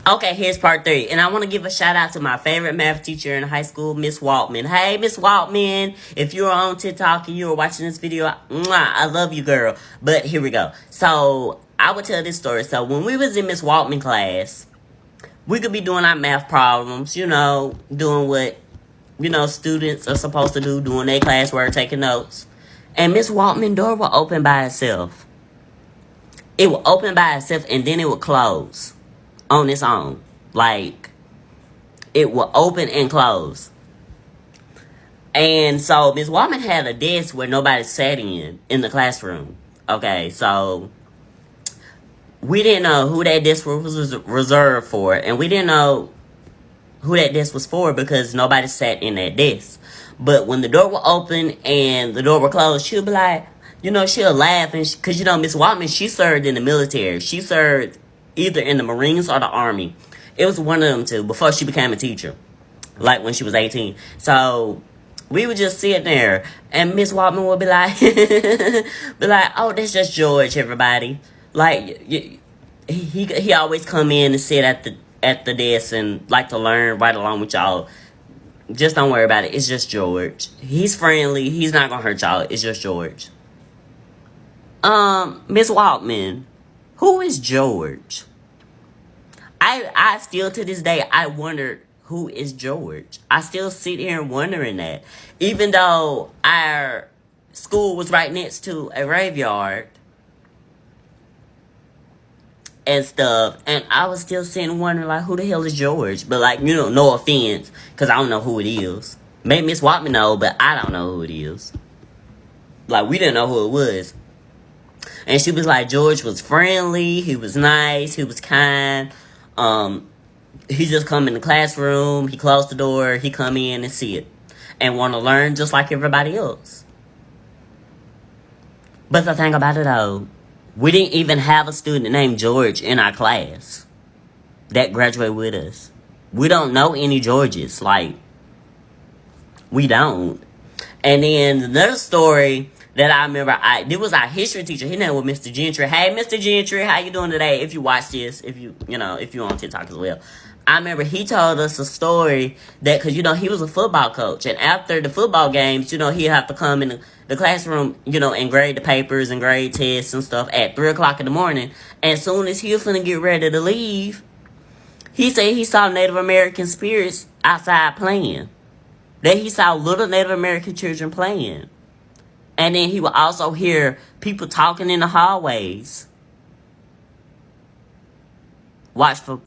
Okay, here's part 3. And I want to give a shout out to my favorite math teacher in high school, Miss Waltman. Hey, Miss Waltman, if you're on TikTok and you're watching this video, I love you, girl. But here we go. So, I would tell this story. So, when we was in Miss Waltman class, we could be doing our math problems, doing what, students are supposed to do, doing their classwork, taking notes. And Miss Waltman door will open by itself. It will open by itself and then it will close on its own. Like, it will open and close. And so Miss Waltman had a desk where nobody sat in the classroom. Okay, so we didn't know who that desk was reserved for. And we didn't know who that desk was for because nobody sat in that desk. But when the door will open and the door will close, she'll be like, she'll laugh. And because, Miss Waltman, she served in the military. She served either in the Marines or the Army. It was one of them two before she became a teacher. Like when she was 18. So we would just sit there and Miss Waltman would be like, oh, that's just George, everybody. Like, he always come in and sit at the desk and like to learn right along with y'all. Just don't worry about it. It's just George. He's friendly. He's not gonna hurt y'all. It's just George. Miss Waltman, who is George? I still to this day I wonder who is George. I still sit here and wondering that. Even though our school was right next to a graveyard and stuff, and I was still sitting wondering like who the hell is George? But like, no offense, because I don't know who it is. Maybe Miss Waltman know, but I don't know who it is. Like, we didn't know who it was. And she was like, George was friendly, he was nice, he was kind. He just come in the classroom, he closed the door, he come in and sit. And want to learn just like everybody else. But the thing about it though, we didn't even have a student named George in our class that graduated with us. We don't know any Georges. Like, we don't. And then another story that I remember, it was our history teacher. His name was Mr. Gentry. Hey, Mr. Gentry, how you doing today? If you watch this, if you're on TikTok as well. I remember he told us a story that, because, he was a football coach. And after the football games, he'd have to come in the classroom, and grade the papers and grade tests and stuff at 3 o'clock in the morning. And as soon as he was finna get ready to leave, he said he saw Native American spirits outside playing. That he saw little Native American children playing. And then he would also hear people talking in the hallways. Watch for